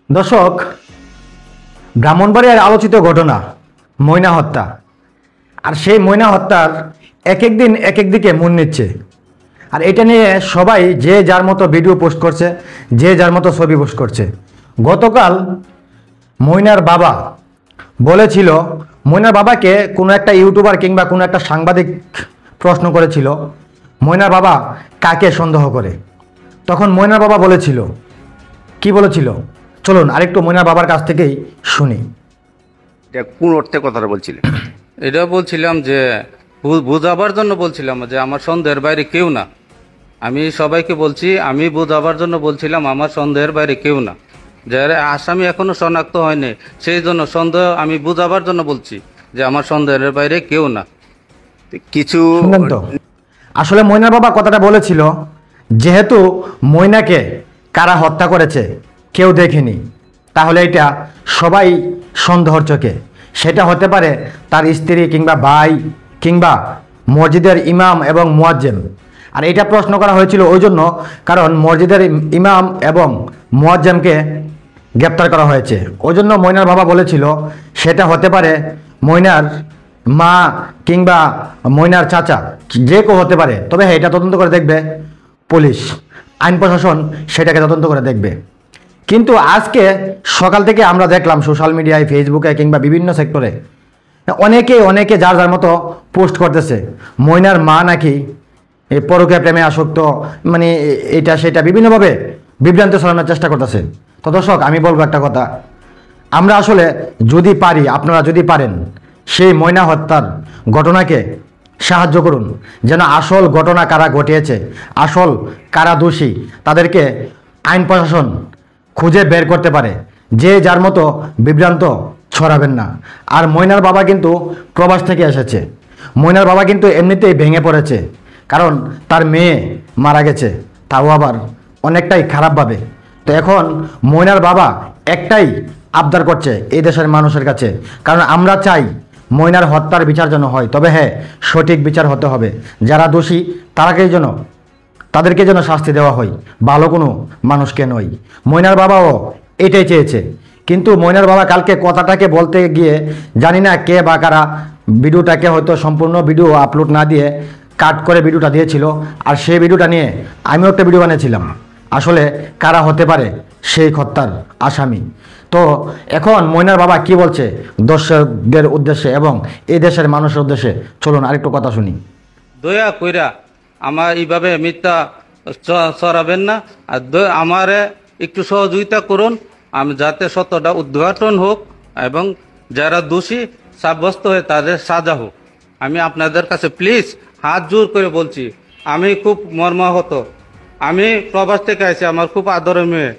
দর্শক, ব্রাহ্মণবাড়িয়ার আলোচিত ঘটনা ময়না হত্যা। আর সেই ময়না হত্যার এক এক দিন এক এক দিকে মন নিচ্ছে। আর এটা নিয়ে সবাই যে যার মতো ভিডিও পোস্ট করছে, যে যার মতো ছবি পোস্ট করছে। গতকাল ময়নার বাবা বলেছিল, ময়নার বাবাকে কোনো একটা ইউটিউবার কিংবা কোনো একটা সাংবাদিক প্রশ্ন করেছিল ময়নার বাবা কাকে সন্দেহ করে। তখন ময়নার বাবা বলেছিল, কি বলেছিল চলুন আরেকটু ময়নার বাবার কাছ থেকেই শুনি। এটা কোন অর্থে কথাটা বলছিলেন? এটা বলছিলাম যে বোঝাবার জন্য বলছিলাম যে আমার সন্দেহের বাইরে কেউ না। আমি সবাইকে বলছি, আমি বোঝাবার জন্য বলছিলাম আমার সন্দেহের বাইরে কেউ না। যারা আসামি এখনো শনাক্ত হয়নি, সেই জন্য সন্দেহ আমি বোঝাবার জন্য বলছি যে আমার সন্দেহের বাইরে কেউ না। কিছু শুনলেন তো? আসলে ময়নার বাবা কথাটা বলেছিল, যেহেতু ময়নাকে কারা হত্যা করেছে কেউ দেখেনি, তাহলে এটা সবাই সন্দেহর চোখে। সেটা হতে পারে তার স্ত্রী কিংবা ভাই কিংবা মসজিদের ইমাম এবং মুয়াজ্জিন। আর এটা প্রশ্ন করা হয়েছিল ওই জন্য, কারণ মসজিদের ইমাম এবং মুয়াজ্জিনকে গ্রেপ্তার করা হয়েছে। ওই জন্য ময়নার বাবা বলেছিল সেটা হতে পারে ময়নার মা কিংবা ময়নার চাচা, যে কেউ হতে পারে। তবে হ্যাঁ, এটা তদন্ত করে দেখবে পুলিশ, আইন প্রশাসন সেটাকে তদন্ত করে দেখবে। কিন্তু আজকে সকাল থেকে আমরা দেখলাম সোশ্যাল মিডিয়ায়, ফেসবুকে কিংবা বিভিন্ন সেক্টরে অনেকে যার যার মতো পোস্ট করতেছে ময়নার মা নাকি এই পরকীয়া প্রেমে আসক্ত, মানে এটা সেটা বিভিন্নভাবে বিভ্রান্তি ছড়ানোর চেষ্টা করতেছে। তো দর্শক, আমি বলবো একটা কথা, আমরা আসলে যদি পারি, আপনারা যদি পারেন, সেই ময়না হত্যার ঘটনাকে সাহায্য করুন, যেন আসল ঘটনা কারা ঘটিয়েছে, আসল কারা দোষী, তাদেরকে আইন প্রশাসন খুঁজে বের করতে পারে। যে যার মতো বিভ্রান্ত ছড়াবেন না। আর ময়নার বাবা কিন্তু প্রবাস থেকে এসেছে। ময়নার বাবা কিন্তু এমনিতেই ভেঙে পড়েছে, কারণ তার মেয়ে মারা গেছে, তাও আবার অনেকটাই খারাপভাবে। তো এখন ময়নার বাবা একটাই আবদার করছে এই দেশের মানুষের কাছে, কারণ আমরা চাই ময়নার হত্যার বিচার যেন হয়। তবে হ্যাঁ, সঠিক বিচার হতে হবে। যারা দোষী তাদেরকে যেন শাস্তি দেওয়া হয়, ভালো কোনো মানুষকে নয়। ময়নার বাবাও এটাই চেয়েছে। কিন্তু ময়নার বাবা কালকে কথাটাকে বলতে গিয়ে জানি না কে বা কারা ভিডিওটাকে হয়তো সম্পূর্ণ ভিডিও আপলোড না দিয়ে কাট করে ভিডিওটা দিয়েছিল। আর সেই ভিডিওটা নিয়ে আমিও একটা ভিডিও বানিয়েছিলাম, আসলে কারা হতে পারে সেই হত্যার আসামি। তো এখন ময়নার বাবা কি বলছে দর্শকদের উদ্দেশ্যে এবং এই দেশের মানুষের উদ্দেশ্যে, চলুন আরেকটু কথা শুনি। দয়া কইরা আমার এইভাবে মিথ্যা ছড়াবেন না। আর আমারে একটু সহযোগিতা করুন, আমি যাতে সত্যটা উদ্ঘাটন হোক এবং যারা দোষী সাব্যস্ত হয়ে তাদের সাজা হোক। আমি আপনাদের কাছে প্লিজ হাত জোর করে বলছি, আমি খুব মর্মাহত। আমি প্রবাস থেকে আছি, আমার খুব আদরের মেয়ে।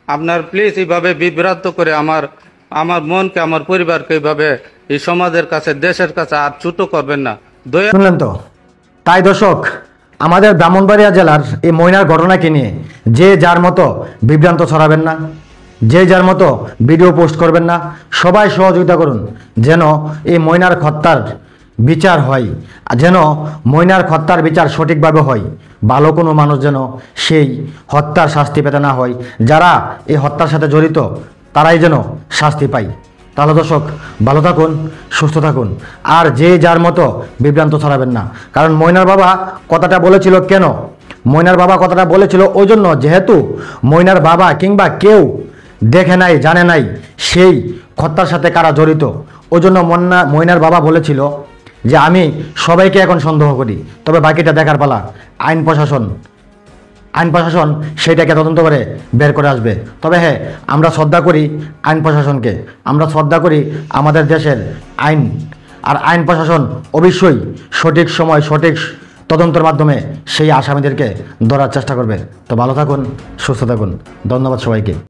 আপনার প্লিজ এইভাবে বিভ্রান্ত করে আমার মনকে, আমার পরিবারকে এইভাবে এই সমাজের কাছে, দেশের কাছে আর ছোট করবেন না। দয়া। শুনলেন তো? তাই দর্শক, আমাদের ব্রাহ্মণবাড়িয়া জেলার এই ময়নার ঘটনাকে নিয়ে যে যার মতো বিভ্রান্ত ছড়াবেন না, যে যার মতো ভিডিও পোস্ট করবেন না। সবাই সহযোগিতা করুন যেন এই ময়নার হত্যার বিচার হয়, যেন ময়নার হত্যার বিচার সঠিকভাবে হয়। ভালো কোনো মানুষ যেন সেই হত্যার শাস্তি পেতে না হয়। যারা এই হত্যার সাথে জড়িত তারাই যেন শাস্তি পায়। তাহলে দর্শক, ভালো থাকুন, সুস্থ থাকুন, আর যে যার মতো বিভ্রান্ত ছড়াবেন না। কারণ ময়নার বাবা কথাটা বলেছিল কেন? ময়নার বাবা কথাটা বলেছিল ওই জন্য, যেহেতু ময়নার বাবা কিংবা কেউ দেখে নাই, জানে নাই সেই হত্যার সাথে কারা জড়িত। ওই জন্য ময়নার বাবা বলেছিল যে আমি সবাইকে এখন সন্দেহ করি, তবে বাকিটা দেখার পালা আইন প্রশাসন সেটাকে তদন্ত করে বের করে আসবে। তবে হ্যাঁ, আমরা শ্রদ্ধা করি আইন প্রশাসনকে, আমরা শ্রদ্ধা করি আমাদের দেশের আইন। আর আইন প্রশাসন অবশ্যই সঠিক সময় সঠিক তদন্তের মাধ্যমে সেই আসামিদেরকে ধরার চেষ্টা করবে। তো ভালো থাকুন, সুস্থ থাকুন, ধন্যবাদ সবাইকে।